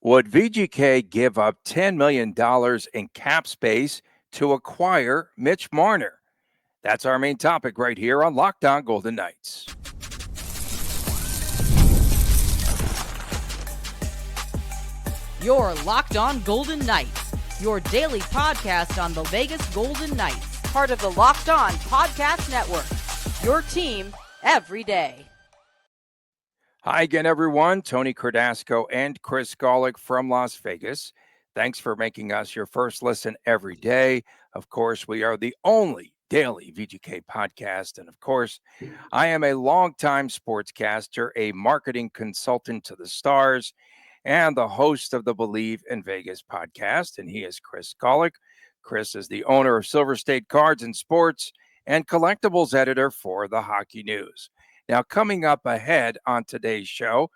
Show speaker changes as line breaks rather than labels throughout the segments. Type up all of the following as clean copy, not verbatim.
Would VGK give up $10 million in cap space to acquire Mitch Marner? That's our main topic right here on Locked On Golden Knights.
You're Locked On Golden Knights, your daily podcast on the Vegas Golden Knights, part of the Locked On Podcast Network, your team every day.
Hi again, everyone. Tony Cardasco and Chris Golick from Las Vegas. Thanks for making us your first listen every day. Of course, we are the only daily VGK podcast. And of course, I am a longtime sportscaster, a marketing consultant to the stars, and the host of the Believe in Vegas podcast. And he is Chris Golick. Chris is the owner of Silver State Cards and Sports and collectibles editor for the Hockey News. Now, coming up ahead on today's show,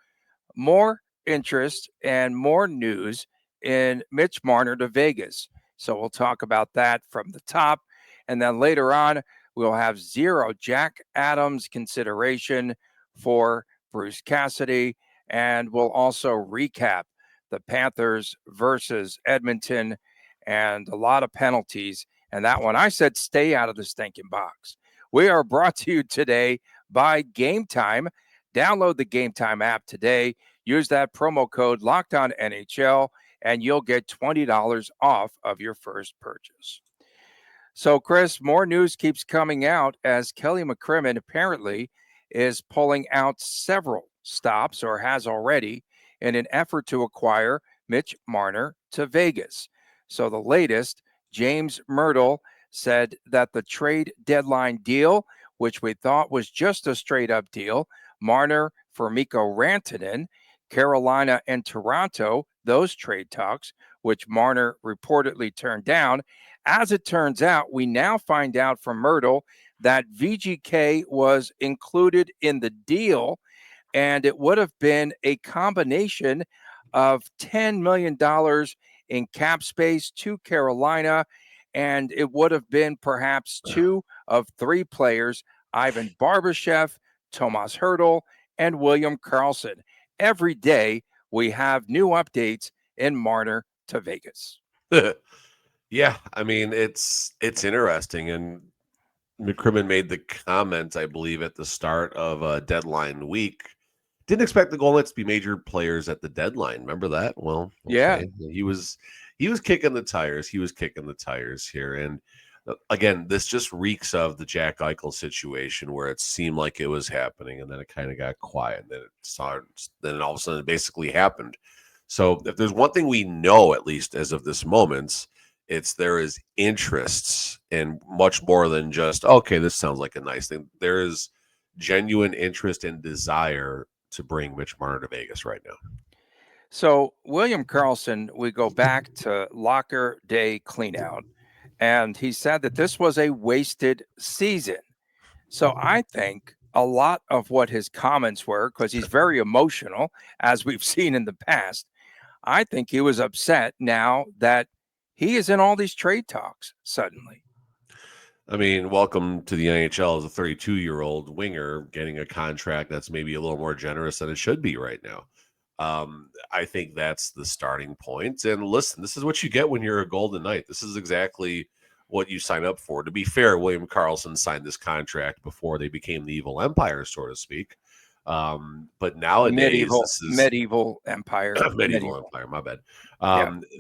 more interest and more news in Mitch Marner to Vegas. So we'll talk about that from the top. And then later on, we'll have zero Jack Adams consideration for Bruce Cassidy. And we'll also recap the Panthers versus Edmonton and a lot of penalties. And that one, I said, stay out of the stinking box. We are brought to you today by Gametime. Download the Gametime app today. Use that promo code LOCKEDONNHL, and you'll get $20 off of your first purchase. So, Chris, more news keeps coming out as Kelly McCrimmon apparently is pulling out several stops, or has already, in an effort to acquire Mitch Marner to Vegas. So the latest, James Myrtle said that the trade deadline deal, which we thought was just a straight-up deal, Marner for Mikko Rantanen, Carolina and Toronto, those trade talks, which Marner reportedly turned down. As it turns out, we now find out from Myrtle that VGK was included in the deal, and it would have been a combination of $10 million in cap space to Carolina, and it would have been perhaps two of three players, Ivan Barbashev, Tomas Hertl, and William Karlsson. Every day we have new updates in Marner to Vegas.
Yeah, I mean, it's interesting. And McCrimmon made the comment, I believe, at the start of deadline week. Didn't expect the Golden Knights to be major players at the deadline. Remember that? Well, okay.
Yeah.
He was kicking the tires. He was kicking the tires here. And again, this just reeks of the Jack Eichel situation where it seemed like it was happening and then it kind of got quiet. And then all of a sudden it basically happened. So if there's one thing we know, at least as of this moment, it's there is interests and much more than just, okay, this sounds like a nice thing. There is genuine interest and desire to bring Mitch Marner to Vegas right now.
So William Karlsson, we go back to Locker Day cleanout, and he said that this was a wasted season. So I think a lot of what his comments were, because he's very emotional, as we've seen in the past, I think he was upset now that he is in all these trade talks suddenly.
I mean, welcome to the NHL as a 32-year-old winger getting a contract that's maybe a little more generous than it should be right now. I think that's the starting point. And listen, this is what you get when you're a Golden Knight. This is exactly what you sign up for. To be fair, William Karlsson signed this contract before they became the evil empire, so to speak. But nowadays,
medieval empire.
Medieval empire, my bad.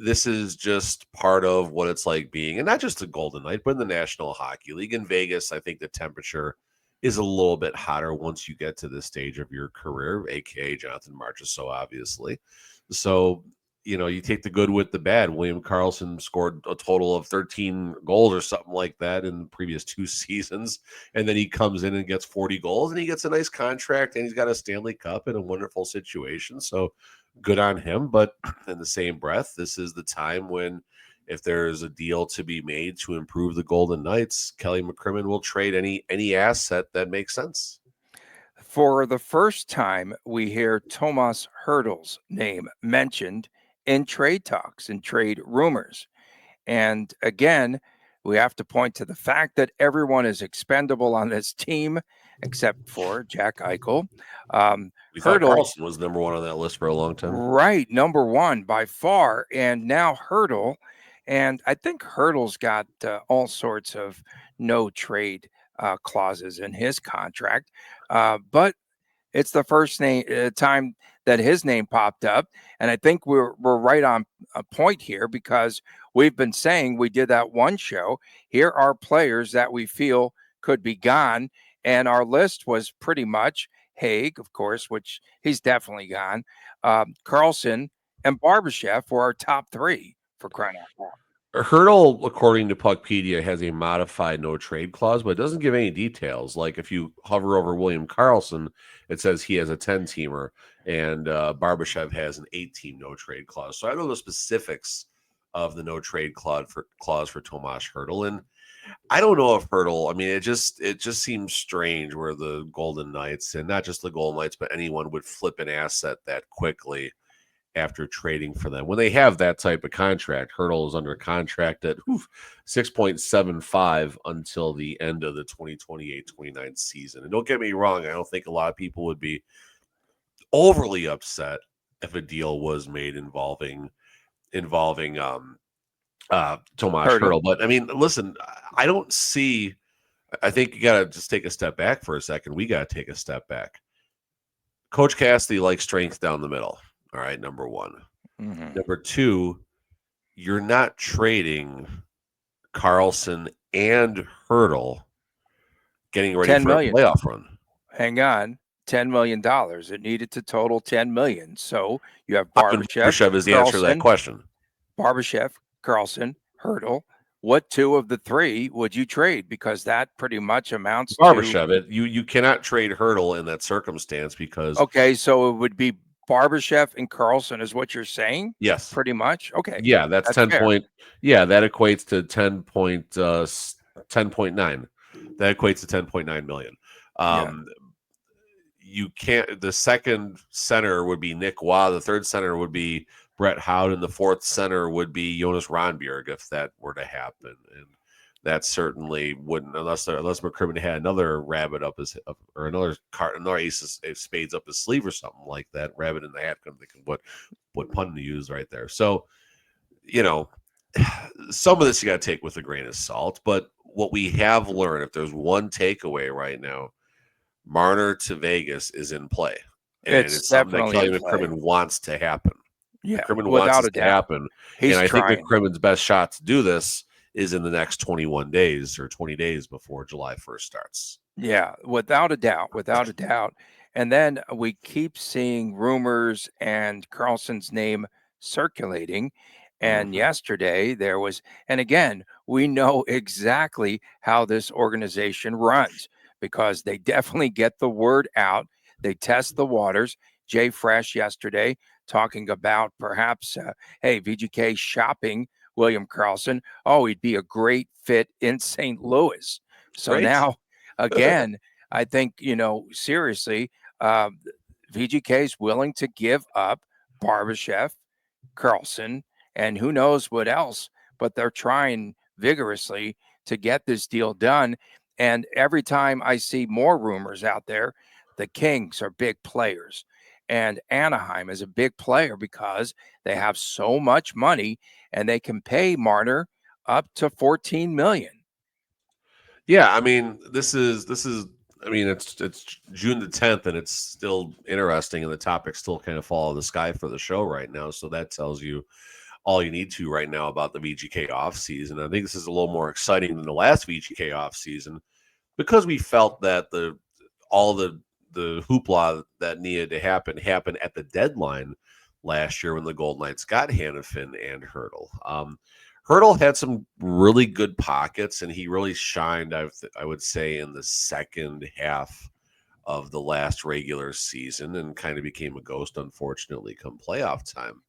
This is just part of what it's like being, and not just a Golden Knight, but in the National Hockey League. In Vegas, I think the temperature is a little bit hotter once you get to this stage of your career, aka Jonathan Marchessault, obviously. So, you take the good with the bad. William Karlsson scored a total of 13 goals or something like that in the previous 2 seasons. And then he comes in and gets 40 goals and he gets a nice contract and he's got a Stanley Cup in a wonderful situation. So good on him. But in the same breath, this is the time when, if there's a deal to be made to improve the Golden Knights, Kelly McCrimmon will trade any asset that makes sense.
For the first time, we hear Tomas Hertl's name mentioned in trade talks and trade rumors. And again, we have to point to the fact that everyone is expendable on this team. except for Jack Eichel.
We thought
Hurdle,
Karlsson was number one on that list for a long time.
right, number one by far, and now Hurdle, and I think Hurdle's got all sorts of no trade clauses in his contract, but it's the first time that his name popped up, and I think we're right on a point here because we've been saying we did that one show. Here are players that we feel could be gone, and our list was pretty much Haig, of course, which he's definitely gone. Karlsson and Barbashev were our top three for crying out loud.
Hurdle, according to Puckpedia, has a modified no trade clause, but it doesn't give any details. Like if you hover over William Karlsson, it says he has a 10-teamer, and Barbashev has an 8-team no trade clause. So I don't know the specifics of the no trade clause for Tomas Hurdle, and I don't know if Hurdle. I mean, it just seems strange where the Golden Knights, and not just the Golden Knights, but anyone would flip an asset that quickly after trading for them. When they have that type of contract, Hurdle is under contract at 6.75 until the end of the 2028-29 season. And don't get me wrong, I don't think a lot of people would be overly upset if a deal was made involving Tomas Hurdle. But I mean, listen, I don't see. I think you got to just take a step back for a second. We got to take a step back. Coach Cassidy likes strength down the middle. All right, number one.
Mm-hmm.
Number two, you're not trading Karlsson and Hurdle getting ready for a playoff run.
Hang on. $10 million. It needed to total $10 million. So you have Barbashev
is the answer to that question.
Barbashev, Karlsson, Hurdle. What two of the three would you trade? Because that pretty much amounts to
Barbashev. You cannot trade Hurdle in that circumstance because
so it would be Barbashev and Karlsson is what you're saying?
Yes.
Pretty much. Okay.
Yeah, that's 10
fair.
point. Yeah, that equates to 10.9. That equates to 10.9 million. You can't. The second center would be Nick Waugh. The third center would be Brett Howden. The fourth center would be Jonas Rondbjerg if that were to happen, and that certainly wouldn't unless McCrimmon had another rabbit up his or another ace of spades up his sleeve or something like that. Rabbit in the hat. Couldn't think of what pun to use right there. So, some of this you got to take with a grain of salt. But what we have learned, if there's one takeaway right now, Marner to Vegas is in play. And it's something that Kelly McCrimmon wants to happen.
Yeah,
McCrimmon wants it to happen. And I think McCrimmon's best shot to do this is in the next 21 days or 20 days before July 1st starts.
Yeah, without a doubt. And then we keep seeing rumors and Karlsson's name circulating. And yesterday there was, and again, we know exactly how this organization runs because they definitely get the word out. They test the waters. Jay Fresh yesterday talking about perhaps, VGK shopping William Karlsson. Oh, he'd be a great fit in St. Louis. So now, again, I think, seriously, VGK is willing to give up Barbashev, Karlsson, and who knows what else, but they're trying vigorously to get this deal done. And every time I see more rumors out there, the Kings are big players. And Anaheim is a big player because they have so much money and they can pay Marner up to $14 million.
Yeah, I mean, this is I mean, it's June the 10th and it's still interesting and the topics still kind of fall out of the sky for the show right now. So that tells you all you need to right now about the VGK offseason. I think this is a little more exciting than the last VGK offseason because we felt that all the hoopla that needed to happen happened at the deadline last year when the Golden Knights got Hanifin and Hurdle. Hurdle had some really good pockets, and he really shined, I would say, in the second half of the last regular season and kind of became a ghost, unfortunately, come playoff time.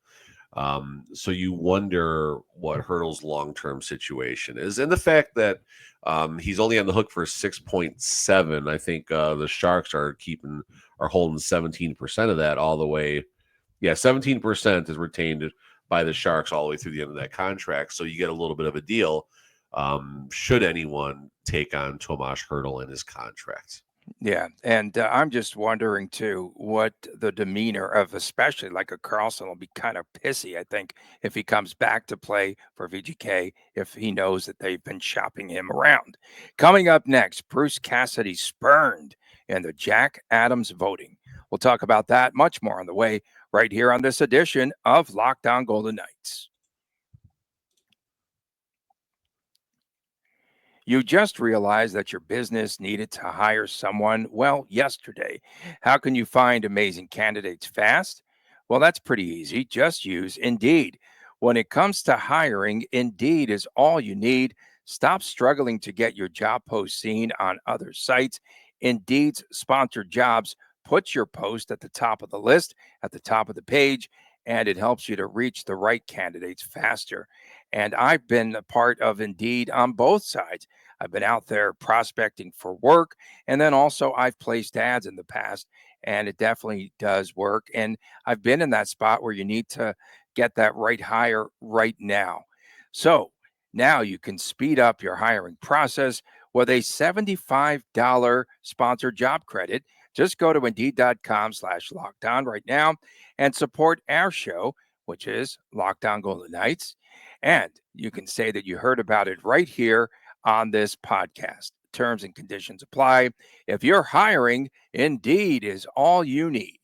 So you wonder what Hurdle's long-term situation is. And the fact that he's only on the hook for 6.7, I think the Sharks are holding 17% of that all the way. Yeah, 17% is retained by the Sharks all the way through the end of that contract. So you get a little bit of a deal should anyone take on Tomas Hurdle in his contract.
Yeah, and I'm just wondering too what the demeanor of especially like a Karlsson will be kind of pissy, I think, if he comes back to play for VGK, if he knows that they've been shopping him around. Coming up next, Bruce Cassidy spurned in the Jack Adams voting. We'll talk about that much more on the way right here on this edition of Lockdown Golden Knights. You just realized that your business needed to hire someone, well, yesterday. How can you find amazing candidates fast? Well, that's pretty easy. Just use Indeed. When it comes to hiring, Indeed is all you need. Stop struggling to get your job post seen on other sites. Indeed's sponsored jobs puts your post at the top of the list, at the top of the page, and it helps you to reach the right candidates faster. And I've been a part of Indeed on both sides. I've been out there prospecting for work. And then also, I've placed ads in the past, and it definitely does work. And I've been in that spot where you need to get that right hire right now. So now you can speed up your hiring process with a $75 sponsored job credit. Just go to Indeed.com/lockdown right now and support our show, which is Lockdown Golden Knights. And you can say that you heard about it right here on this podcast. Terms and conditions apply. If you're hiring, Indeed is all you need.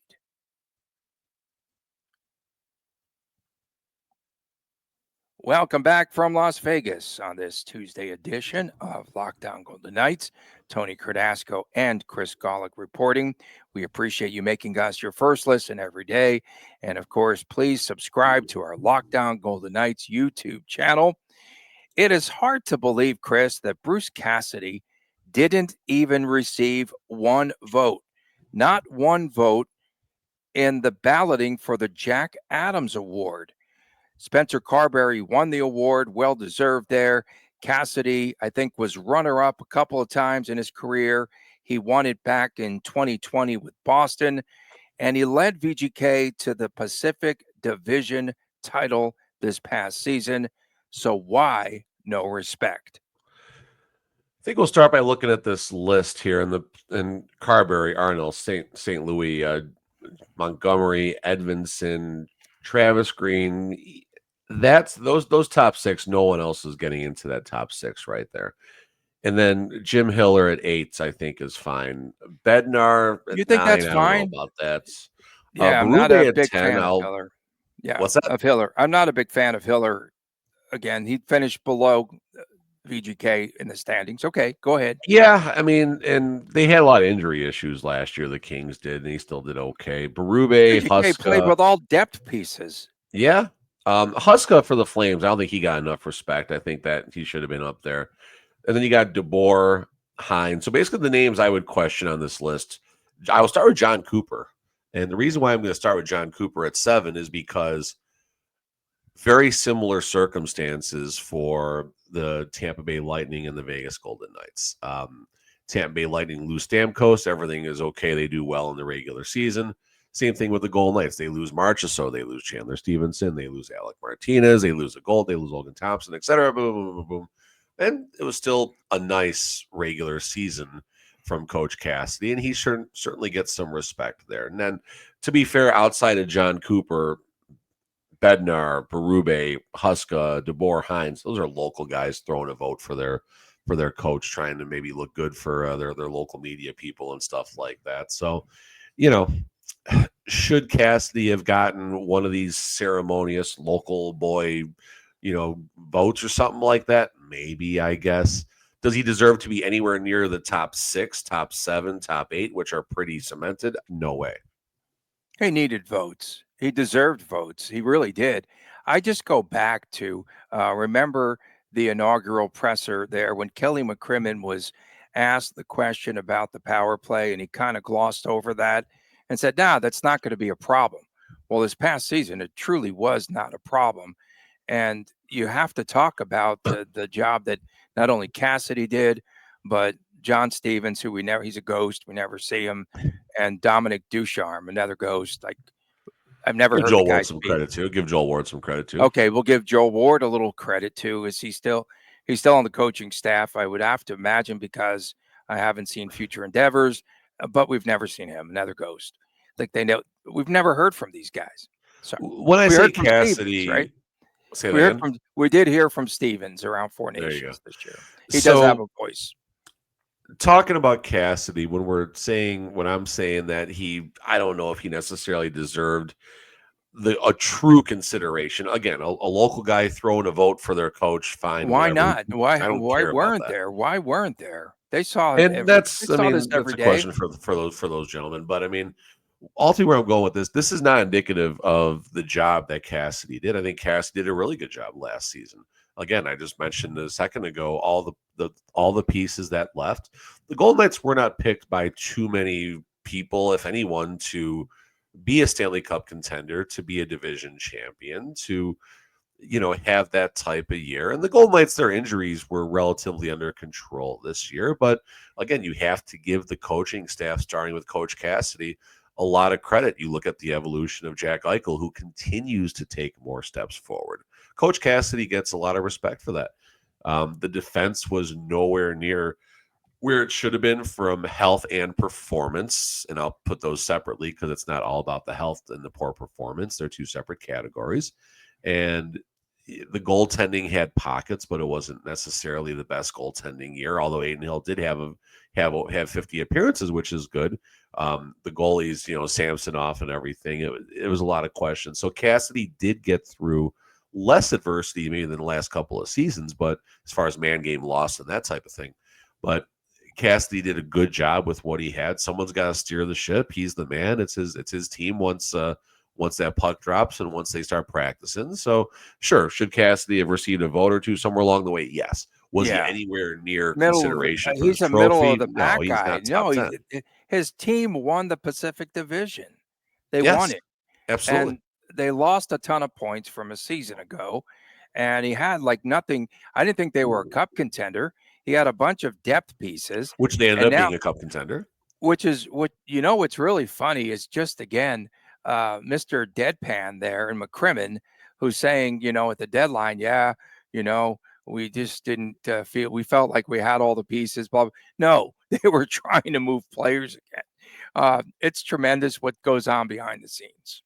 Welcome back from Las Vegas on this Tuesday edition of Lockdown Golden Knights. Tony Cardasco and Chris Golick reporting. We appreciate you making us your first listen every day. And of course, please subscribe to our Lockdown Golden Knights YouTube channel. It is hard to believe, Chris, that Bruce Cassidy didn't even receive one vote, not one vote in the balloting for the Jack Adams Award. Spencer Carberry won the award, well deserved there. Cassidy, I think, was runner up a couple of times in his career. He won it back in 2020 with Boston, and he led VGK to the Pacific Division title this past season. So why no respect?
I think we'll start by looking at this list here in Carberry, Arnold, St. Louis, Montgomery, Edmondson, Travis Green. That's those top six. No one else is getting into that top six right there. And then Jim Hiller at 8, I think, is fine. Bednar at
You think
9,
that's
I don't
fine?
know about that.
Yeah, I'm not
Berube
a
at
big
10.
fan of Hiller. Yeah,
What's that?
of Hiller. I'm not a big fan of Hiller. Again, he finished below VGK in the standings. Okay, go ahead.
Yeah, I mean, and they had a lot of injury issues last year. The Kings did, and he still did okay. Berube,
VGK played
Huska,
with all depth pieces.
yeah. Huska for the Flames. I don't think he got enough respect. I think that he should have been up there. And then you got DeBoer, Hines. So basically, the names I would question on this list, I will start with John Cooper. And the reason why I'm going to start with John Cooper at 7 is because very similar circumstances for the Tampa Bay Lightning and the Vegas Golden Knights. Tampa Bay Lightning lose Stamkos. Everything is okay. They do well in the regular season. Same thing with the Golden Knights. They lose Marchessault. They lose Chandler Stevenson. They lose Alec Martinez. They lose a goal. They lose Logan Thompson, etc. Boom, boom, boom, boom. And it was still a nice regular season from Coach Cassidy, and he certainly gets some respect there. And then, to be fair, outside of John Cooper, Bednar, Berube, Huska, DeBoer, Hines, those are local guys throwing a vote for their coach, trying to maybe look good for their local media people and stuff like that. So, should Cassidy have gotten one of these ceremonious local boy, votes or something like that? Maybe, I guess. Does he deserve to be anywhere near the top 6, top 7, top 8, which are pretty cemented? No way.
He needed votes. He deserved votes. He really did. I just go back to remember the inaugural presser there when Kelly McCrimmon was asked the question about the power play, and he kind of glossed over that and said, "Nah, that's not going to be a problem." Well, this past season, it truly was not a problem. And you have to talk about the job that not only Cassidy did, but John Stevens, who he's a ghost. We never see him. And Dominic Ducharme, another ghost. Like, I've never heard
Joel
the guy
Ward some
speak.
credit too. Give Joel Ward some credit too.
Okay, we'll give Joel Ward a little credit too. He's still on the coaching staff, I would have to imagine, because I haven't seen future endeavors. but we've never seen him. Another ghost. Like they know we've never heard from these guys. So
When I
we
say
heard from Stevens, right?
Cassidy, say that again.
We did hear from Stevens around Four
There you go.
Nations this year. He does have a voice.
Talking about Cassidy, when I'm saying that I don't know if he necessarily deserved a true consideration. Again, a local guy throwing a vote for their coach, fine.
Why
whatever.
not? Why
I don't
why
care about
weren't
that.
there? Why weren't there? They saw
And that's
this every
a
day.
question for those gentlemen. But I mean, ultimately where I'm going with this is not indicative of the job that Cassidy did. I think Cassidy did a really good job last season. Again, I just mentioned a second ago all the pieces that left. The Golden Knights were not picked by too many people, if anyone, to be a Stanley Cup contender, to be a division champion, to have that type of year. And the Golden Knights, their injuries were relatively under control this year. But again, you have to give the coaching staff, starting with Coach Cassidy, a lot of credit. You look at the evolution of Jack Eichel, who continues to take more steps forward. Coach Cassidy gets a lot of respect for that. The defense was nowhere near where it should have been from health and performance. And I'll put those separately because it's not all about the health and the poor performance. They're two separate categories. And the goaltending had pockets, but it wasn't necessarily the best goaltending year. Although Aiden Hill did have 50 appearances, which is good. The goalies, Samsonov and everything. It was a lot of questions. So Cassidy did get through less adversity maybe than the last couple of seasons, but as far as man game loss and that type of thing. But Cassidy did a good job with what he had. Someone's got to steer the ship. He's the man. It's his team once that puck drops and once they start practicing. So sure, should Cassidy have received a vote or two somewhere along the way? Yes. Was he anywhere near consideration for
he's
this
a
trophy?
middle of the pack
No, he's
guy.
not top 10.
His team won the Pacific Division. They
Yes,
won it.
absolutely.
And they lost a ton of points from a season ago. And he had like nothing. I didn't think they were a cup contender. He had a bunch of depth pieces.
Which they ended up being a cup contender.
What's really funny is just, again, Mr. Deadpan there in McCrimmon, who's saying, at the deadline, we just didn't we felt like we had all the pieces. Blah, blah. No, they were trying to move players again. It's tremendous what goes on behind the scenes.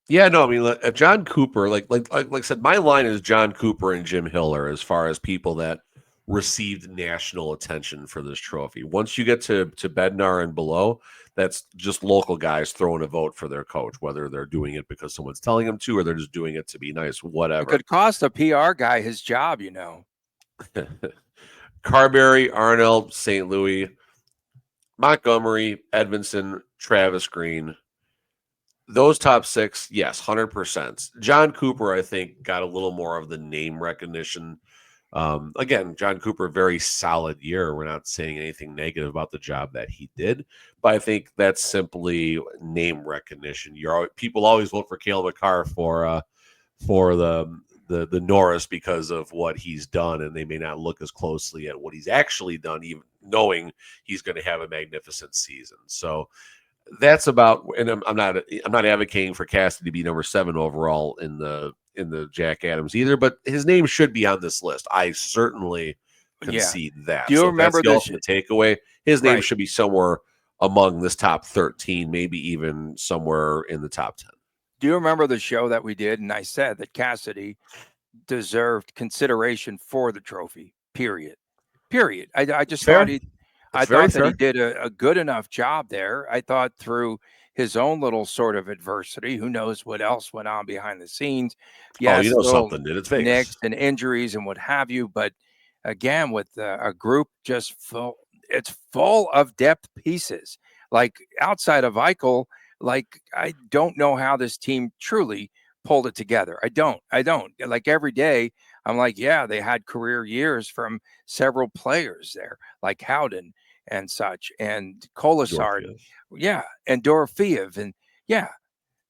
Yeah, no, I mean, if John Cooper, like I said, my line is John Cooper and Jim Hiller as far as people that received national attention for this trophy. Once you get to Bednar and below, that's just local guys throwing a vote for their coach, whether they're doing it because someone's telling them to or they're just doing it to be nice, whatever.
It could cost a PR guy his job,
Carberry, Arnold, St. Louis, Montgomery, Edmondson, Travis Green. Those top six, yes, 100%. John Cooper, I think, got a little more of the name recognition. Again, John Cooper, very solid year. We're not saying anything negative about the job that he did, but I think that's simply name recognition. People always vote for Cale Makar for the Norris because of what he's done, and they may not look as closely at what he's actually done, even knowing he's going to have a magnificent season. So that's about, and I'm not advocating for Cassidy to be number 7 overall in the Jack Adams either, but his name should be on this list. I certainly concede that.
Do you remember
the ultimate takeaway? His name
Right.
should be somewhere among this top 13, maybe even somewhere in the top 10.
Do you remember the show that we did? And I said that Cassidy deserved consideration for the trophy, period. I just
Fair.
thought I thought that he did a good enough job there. I thought through his own little sort of adversity, who knows what else went on behind the scenes. Yes,
something did. It's Vegas.
Nicks and injuries and what have you. But again, with a group just it's full of depth pieces. Like outside of Eichel, like I don't know how this team truly pulled it together. I don't. Like every day, I'm like, yeah, they had career years from several players there, like Howden and such, and Kolasar, and Dorofeev, and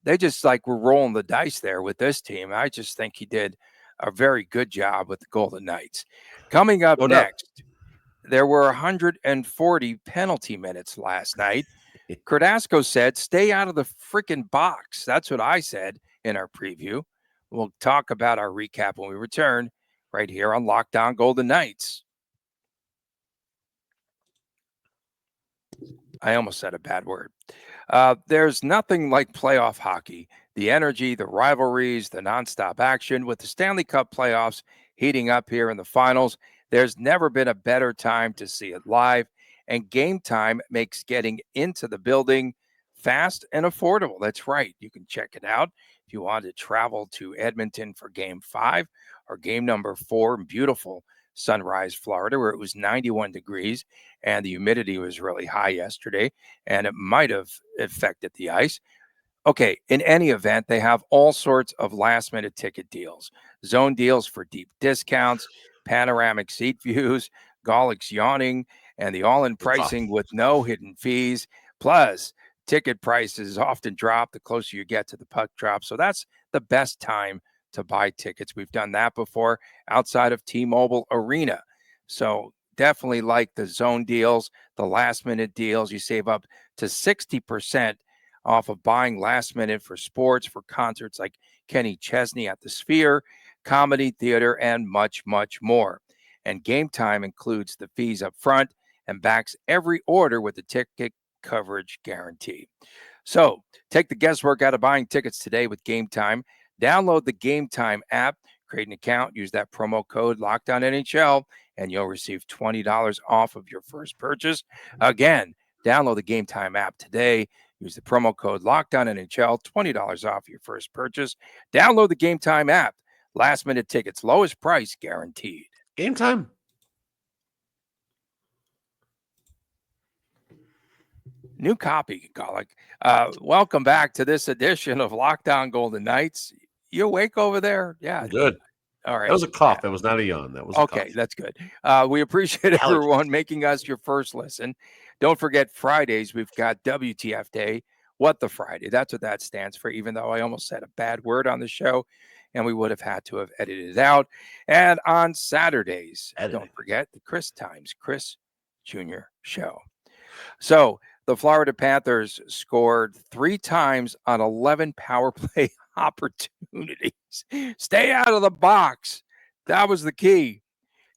they just like were rolling the dice there with this team. I just think he did a very good job with the Golden Knights. Coming up next, there were 140 penalty minutes last night. Cardasco said, stay out of the freaking box. That's what I said in our preview. We'll talk about our recap when we return right here on Locked On Golden Knights. I almost said a bad word. There's nothing like playoff hockey. The energy, the rivalries, the nonstop action with the Stanley Cup playoffs heating up here in the finals. There's never been a better time to see it live. And Game Time makes getting into the building fast and affordable. That's right. You can check it out if you want to travel to Edmonton for Game 5 or game number 4 in beautiful Sunrise, Florida, where it was 91 degrees and the humidity was really high yesterday, and it might have affected the ice. Okay, in any event, they have all sorts of last minute ticket deals, zone deals for deep discounts, panoramic seat views, Golick's yawning, and the all in pricing with no hidden fees. Plus, ticket prices often drop the closer you get to the puck drop. So that's the best time to buy tickets. We've done that before outside of T-Mobile Arena. So definitely like the zone deals, the last minute deals. You save up to 60% off of buying last minute for sports, for concerts like Kenny Chesney at the Sphere, comedy, theater, and much, much more. And Game Time includes the fees up front and backs every order with the ticket coverage guarantee. So take the guesswork out of buying tickets today with Game Time. Download the Game Time app, create an account, use that promo code LOCKEDONNHL, and you'll receive $20 off of your first purchase. Again, download the Game Time app today. Use the promo code LOCKEDONNHL, $20 off your first purchase. Download the Game Time app. Last minute tickets, lowest price guaranteed.
Game Time.
New copy, Golick. Welcome back to this edition of Locked On Golden Knights. You awake over there? Yeah.
Good.
All right.
That was a cough. That was not a yawn. That was a
okay.
cough.
That's good. We appreciate everyone making us your first listen. Don't forget Fridays. We've got WTF Day. What the Friday? That's what that stands for, even though I almost said a bad word on the show and we would have had to have edited it out. And on Saturdays, don't forget the Chris Times, Chris Jr. show. So the Florida Panthers scored 3 times on 11 power play opportunities. Stay out of the box. That was the key.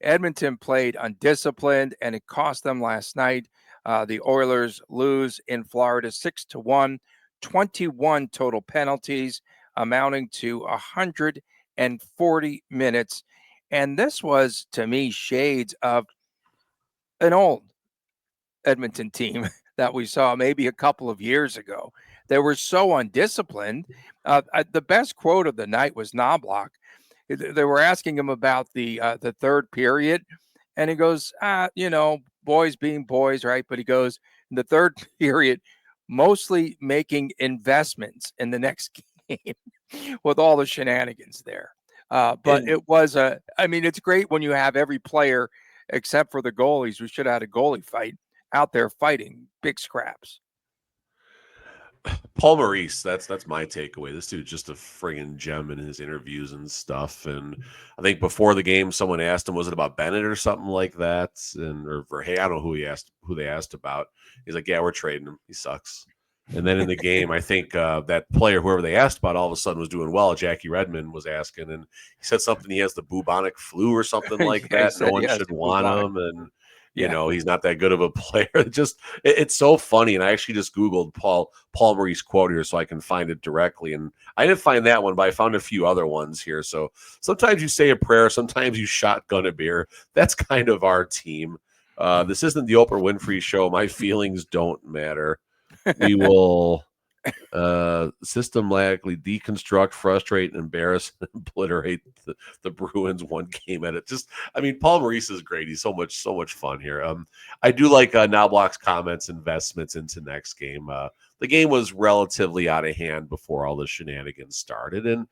Edmonton played undisciplined, and it cost them last night. The Oilers lose in Florida 6-1, 21 total penalties, amounting to 140 minutes. And this was, to me, shades of an old Edmonton team that we saw maybe a couple of years ago. They were so undisciplined. The best quote of the night was Knobloch. They were asking him about the third period, and he goes, boys being boys, right? But he goes, in the third period, mostly making investments in the next game with all the shenanigans there. But it was it's great when you have every player except for the goalies. We should have had a goalie fight out there fighting big scraps.
Paul Maurice, that's my takeaway. This dude's just a friggin' gem in his interviews and stuff. And I think before the game, someone asked him, was it about Bennett or something like that? Or hey, I don't know who they asked about. He's like, yeah, we're trading him. He sucks. And then in the game, I think that player, whoever they asked about, all of a sudden was doing well. Jackie Redmond was asking, and he said something. He has the bubonic flu or something like that. No one should want him, and he's not that good of a player. It's so funny. And I actually just Googled Paul Maurice quote here so I can find it directly. And I didn't find that one, but I found a few other ones here. So sometimes you say a prayer, sometimes you shotgun a beer. That's kind of our team. This isn't the Oprah Winfrey show. My feelings don't matter. We will systematically deconstruct, frustrate, embarrass, and obliterate the Bruins one game at it. Paul Maurice is great. He's so much fun here. I do like Knobloch's comments, investments into next game. The game was relatively out of hand before all the shenanigans started, and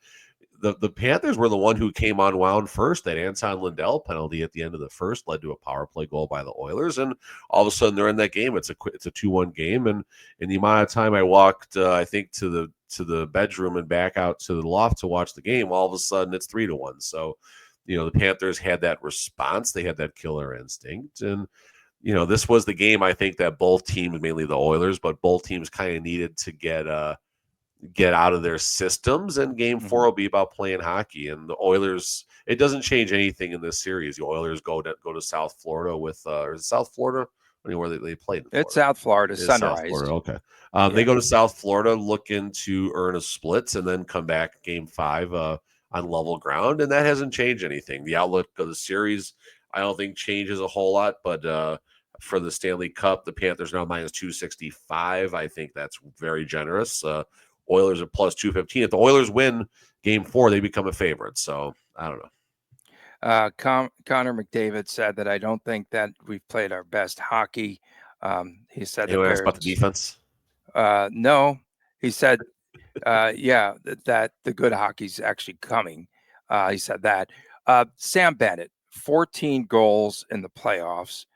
the Panthers were the one who came unwound first. That Anton Lindell penalty at the end of the first led to a power play goal by the Oilers, and all of a sudden they're in that game. It's a 2-1 game, and in the amount of time I walked, I think to the bedroom and back out to the loft to watch the game, all of a sudden it's 3-1. So, the Panthers had that response. They had that killer instinct, and this was the game I think that both teams, mainly the Oilers, but both teams kind of needed to get out of their systems, and game 4 will be about playing hockey. And the Oilers, it doesn't change anything in this series. The Oilers go to South Florida with South Florida I mean, where they played.
It's South Florida,
It's
Sunrise.
South Florida, okay. They go to South Florida looking to earn a split and then come back game 5 on level ground, and that hasn't changed anything. The outlook of the series, I don't think changes a whole lot, but for the Stanley Cup, the Panthers now minus 265. I think that's very generous. Oilers are plus 215. If the Oilers win game 4, they become a favorite. So I don't know.
Connor McDavid said that I don't think that we've played our best hockey. He said
Anyone else about the defense?
No, he said, that the good hockey's actually coming. He said that. Sam Bennett, 14 goals in the playoffs,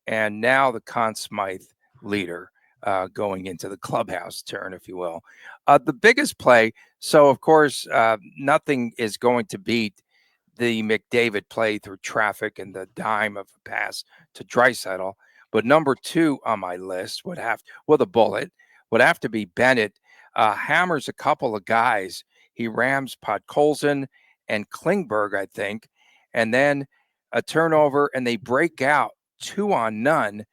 and now the Conn Smythe leader going into the clubhouse turn, if you will. The biggest play, so of course, nothing is going to beat the McDavid play through traffic and the dime of a pass to Draisaitl. But number 2 on my list the bullet would have to be Bennett. Hammers a couple of guys. He rams Podkolzin and Klingberg, I think, and then a turnover, and they break out 2-on-0,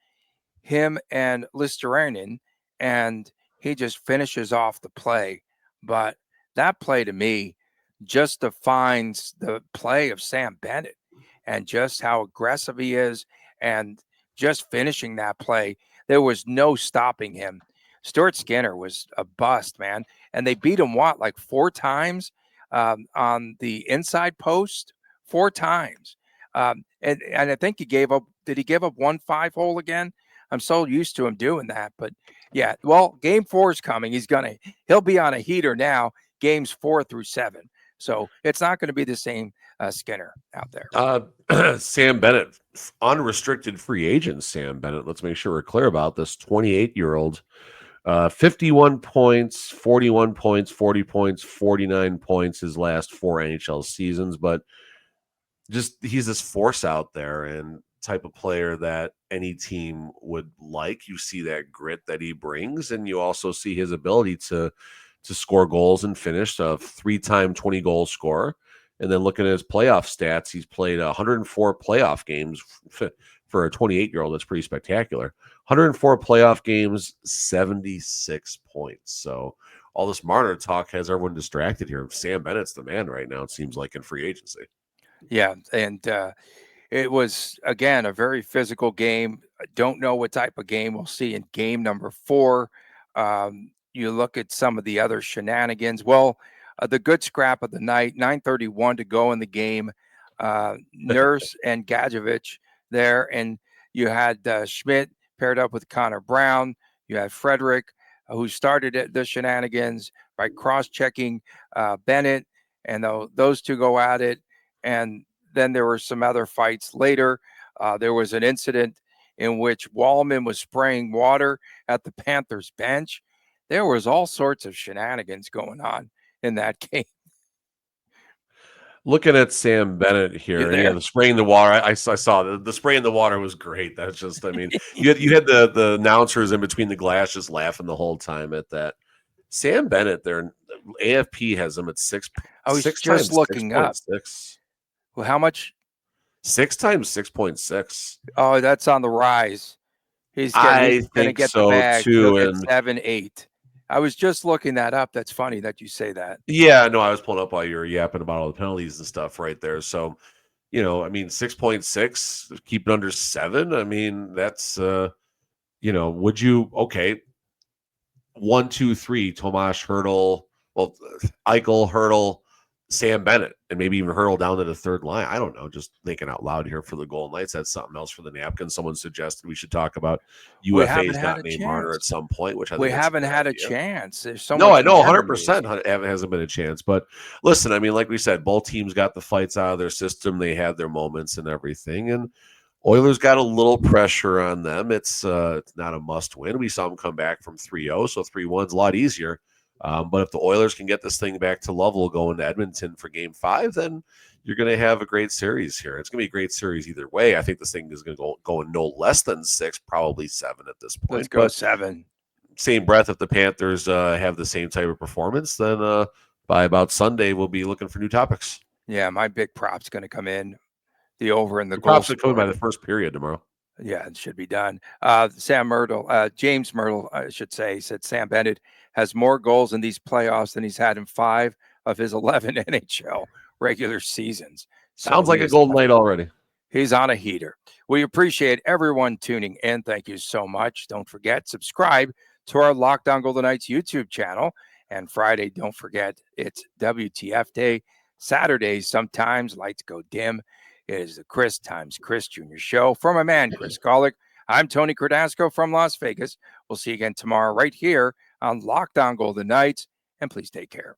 him and Listerinen, and he just finishes off the play. But that play to me just defines the play of Sam Bennett and just how aggressive he is, and just finishing that play. There was no stopping him. Stuart Skinner was a bust, man. And they beat him, like 4 times on the inside post, 4 times. And I think did he give up 1 5-hole again? I'm so used to him doing that. But yeah, well, game 4 is coming. He'll be on a heater now, games 4 through 7. So it's not going to be the same Skinner out there.
Sam Bennett, unrestricted free agent Sam Bennett. Let's make sure we're clear about this. 28-year-old. 51 points, 41 points, 40 points, 49 points his last 4 NHL seasons. But just he's this force out there and type of player that any team would like. You see that grit that he brings, and you also see his ability to score goals and finish, a 3-time 20-goal scorer. And then looking at his playoff stats, he's played 104 playoff games for a 28-year-old. That's pretty spectacular. 104 playoff games, 76 points. So all this Marner talk has everyone distracted here. Sam Bennett's the man right now, it seems like, in free agency.
Yeah, and it was, again, a very physical game. I don't know what type of game we'll see in game number 4. You look at some of the other shenanigans. Well, the good scrap of the night, 9:31 to go in the game. Nurse and Gadjevich there, and you had Schmidt paired up with Connor Brown. You had Frederick, who started the shenanigans by cross-checking Bennett, and those two go at it. And then there were some other fights later. There was an incident in which Wallman was spraying water at the Panthers bench. There was all sorts of shenanigans going on in that game.
Looking at Sam Bennett here, the spraying the water. I saw the spray in the water was great. That's just, I mean, you had the announcers in between the glass just laughing the whole time at that. Sam Bennett, there, AFP has him at 6.
I was
6
just
times
looking
6.
up.
6.
Well, how much?
6 times 6.6.
Oh, that's on the rise. He's going to get the bag too, and 7-8. I was just looking that up. That's funny that you say that.
Yeah, no, I was pulling up while you were yapping about all the penalties and stuff right there. So, I mean, 6.6, keep it under 7. I mean, that's, would you, 1, 2, 3, Tomas Hertl, Eichel, Hertl, Sam Bennett, and maybe even Hurdle down to the third line. I don't know, just thinking out loud here for the Golden Knights. That's something else for the napkin. Someone suggested we should talk about UFA's not named Marner at some point, which I think
we haven't had a chance. There's so
no, I know 100% hasn't been a chance. But listen, I mean, like we said, both teams got the fights out of their system. They had their moments and everything, and Oilers got a little pressure on them. It's not a must win. We saw them come back from 3-0, so 3-1's a lot easier. But if the Oilers can get this thing back to level going to Edmonton for game 5, then you're going to have a great series here. It's going to be a great series either way. I think this thing is going to go in no less than 6, probably 7 at this point.
Let's go 7.
Same breath, if the Panthers have the same type of performance, then by about Sunday, we'll be looking for new topics.
Yeah, my big prop's going to come in. The over and the
props are coming by the first period tomorrow.
Yeah, it should be done. James Myrtle, I should say, said Sam Bennett has more goals in these playoffs than he's had in 5 of his 11 NHL regular seasons.
Sounds like a Golden Knight already.
He's on a heater. We appreciate everyone tuning in. Thank you so much. Don't forget, subscribe to our Locked On Golden Knights YouTube channel. And Friday, don't forget, it's WTF Day. Saturdays, sometimes lights go dim. It is the Chris times Chris Jr. show. For my man, Chris Golick, I'm Tony Cardasco from Las Vegas. We'll see you again tomorrow right here on Locked On Golden Knights. And please take care.